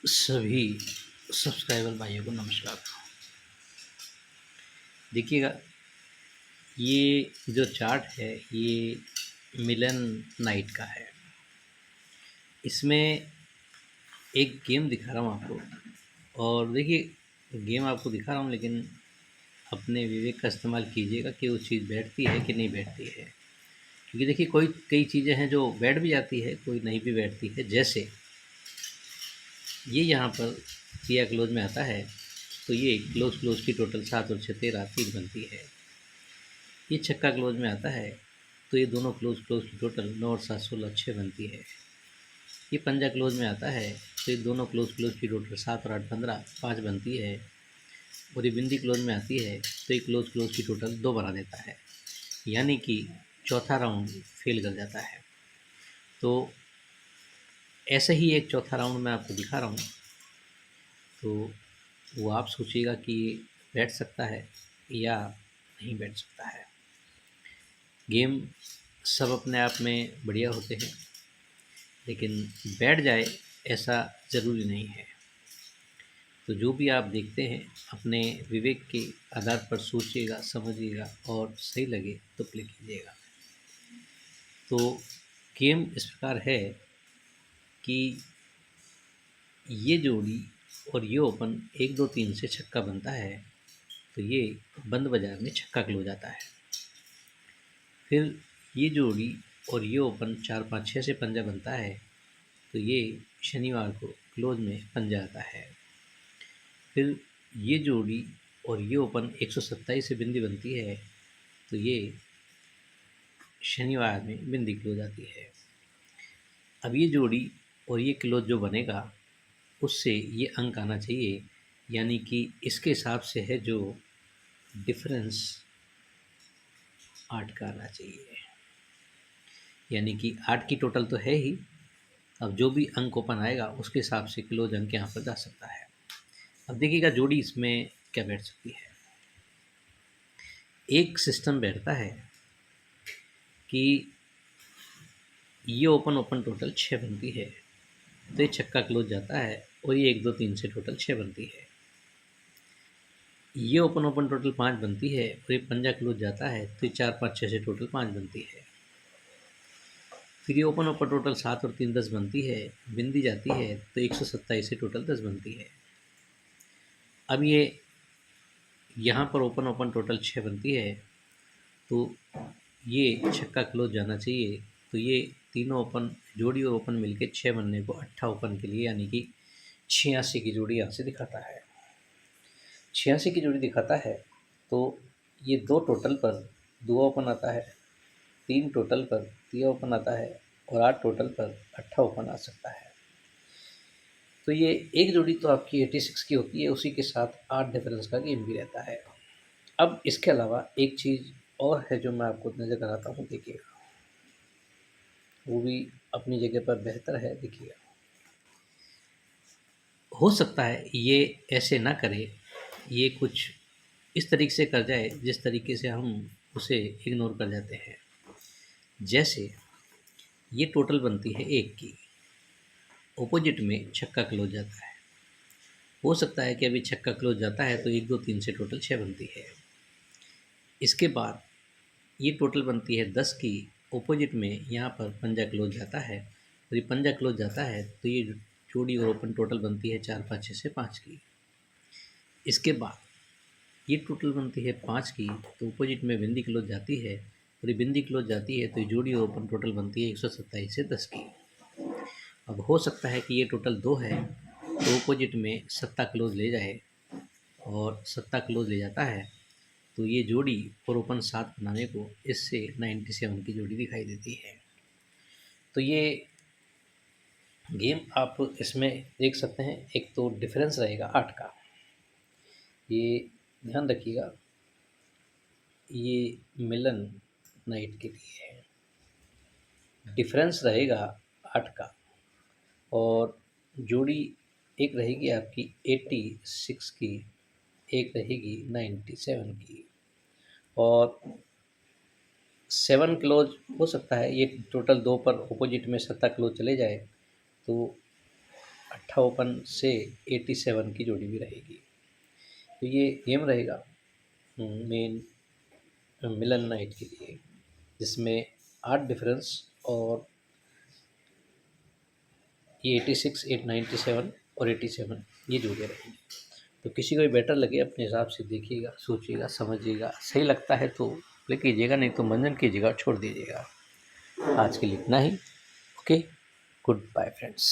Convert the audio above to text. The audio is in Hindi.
सभी सब्सक्राइबर भाइयों को नमस्कार। देखिएगा, ये जो चार्ट है ये मिलन नाइट का है। इसमें एक गेम दिखा रहा हूँ आपको, और देखिए गेम आपको दिखा रहा हूँ, लेकिन अपने विवेक का इस्तेमाल कीजिएगा कि वो चीज़ बैठती है कि नहीं बैठती है। क्योंकि देखिए कई चीज़ें हैं जो बैठ भी जाती है, कोई नहीं भी बैठती है। जैसे ये यहाँ पर किया क्लोज में आता है, तो ये क्लोज क्लोज की टोटल 7 और 6 13 3 बनती है। ये छक्का क्लोज में आता है, तो ये दोनों क्लोज क्लोज की टोटल 9 और 7 16 6 बनती है। ये पंजा क्लोज में आता है, तो ये दोनों क्लोज क्लोज की टोटल 7 और 8 15 5 बनती है। और ये बिंदी क्लोज में आती है, तो ये क्लोज क्लोज की टोटल 2 बना देता है, यानी कि चौथा राउंड फेल कर जाता है। तो ऐसे ही एक चौथा राउंड मैं आपको दिखा रहा हूँ, तो वो आप सोचिएगा कि ये बैठ सकता है या नहीं बैठ सकता है। गेम सब अपने आप में बढ़िया होते हैं, लेकिन बैठ जाए ऐसा ज़रूरी नहीं है। तो जो भी आप देखते हैं अपने विवेक के आधार पर सोचिएगा, समझिएगा, और सही लगे तो प्ले कीजिएगा। तो गेम इस प्रकार है कि ये जोड़ी और ये ओपन 1 2 3 से छक्का बनता है, तो ये बंद बाजार में छक्का क्लोज आता है। फिर ये जोड़ी और ये ओपन 4 5 6 से पंजा बनता है, तो ये शनिवार को क्लोज में पंजा आता है। फिर ये जोड़ी और ये ओपन 127 से बिंदी बनती है, तो ये शनिवार में बिंदी क्लोज आती है। अब ये जोड़ी और ये क्लोज जो बनेगा उससे ये अंक आना चाहिए, यानी कि इसके हिसाब से है जो डिफरेंस 8 का आना चाहिए। यानी कि 8 की टोटल तो है ही, अब जो भी अंक ओपन आएगा उसके हिसाब से क्लोज अंक यहाँ पर जा सकता है। अब देखिएगा जोड़ी इसमें क्या बैठ सकती है। एक सिस्टम बैठता है कि ये ओपन ओपन टोटल 6 बनती है, तो ये छक्का क्लोज जाता है, और ये 1 2 3 से टोटल 6 बनती है। ये ओपन ओपन टोटल 5 बनती है, और ये पंजा क्लोज जाता है, तो ये 4 5 6 से टोटल 5 बनती है। फिर ये ओपन ओपन टोटल 7 और 3 10 बनती है, बिंदी जाती है, तो 127 से टोटल 10 बनती है। अब ये यहाँ पर ओपन ओपन टोटल 6 बनती है, तो ये छक्का क्लोज जाना चाहिए। तो ये तीनों ओपन जोड़ी और ओपन मिलके 6 बनने को अट्ठा ओपन के लिए, यानी कि 86 की जोड़ी यहाँ से दिखाता है। 86 की जोड़ी दिखाता है, तो ये 2 टोटल पर 2 ओपन आता है, 3 टोटल पर 3 ओपन आता है, और 8 टोटल पर अट्ठा ओपन आ सकता है। तो ये एक जोड़ी तो आपकी 86 की होती है, उसी के साथ 8 डिफरेंस का गेम भी रहता है। अब इसके अलावा एक चीज़ और है जो मैं आपको नज़र कराता हूँ, देखिएगा, वो भी अपनी जगह पर बेहतर है। देखिएगा, हो सकता है ये ऐसे ना करे, ये कुछ इस तरीके से कर जाए जिस तरीके से हम उसे इग्नोर कर जाते हैं। जैसे ये टोटल बनती है 1 की, ऑपोजिट में छक्का क्लोज जाता है। हो सकता है कि अभी छक्का क्लोज जाता है तो 1 2 3 से टोटल 6 बनती है। इसके बाद ये टोटल बनती है 10 की, ऑपोजिट में यहाँ पर पंजा क्लोज जाता है, और ये पंजा क्लोज जाता है, तो ये जोड़ी और ओपन टोटल बनती है 4 5 6 से 5 की। इसके बाद ये टोटल बनती है 5 की, तो ऑपोजिट में बिंदी क्लोज जाती है, और ये बिंदी क्लोज जाती है, तो ये जोड़ी और ओपन टोटल बनती है 127 से 10 की। अब हो सकता है कि ये टोटल 2 है, तो ऑपोजिट में सत्ता क्लोज ले जाए, और सत्ता क्लोज ले जाता है, तो ये जोड़ी और ओपन 7 बनाने को इससे 97 की जोड़ी दिखाई देती है। तो ये गेम आप इसमें देख सकते हैं। एक तो डिफरेंस रहेगा 8 का, ये ध्यान रखिएगा, ये मिलन नाइट के लिए है। डिफरेंस रहेगा 8 का, और जोड़ी एक रहेगी आपकी 86 की, एक रहेगी 97 की, और 7 क्लोज हो सकता है। ये टोटल 2 पर ऑपोजिट में सत्ता क्लोज चले जाए, तो 58 से 87 की जोड़ी भी रहेगी। तो ये गेम रहेगा मेन मिलन नाइट के लिए, जिसमें 8 डिफरेंस और ये 86, 897 और 87 ये जोड़ियाँ रहेंगी। तो किसी को भी बेटर लगे अपने हिसाब से देखिएगा, सोचिएगा, समझिएगा, सही लगता है तो प्ले कीजिएगा, नहीं तो मंजन कीजिएगा, छोड़ दीजिएगा। आज के लिए इतना ही। Okay, good bye friends.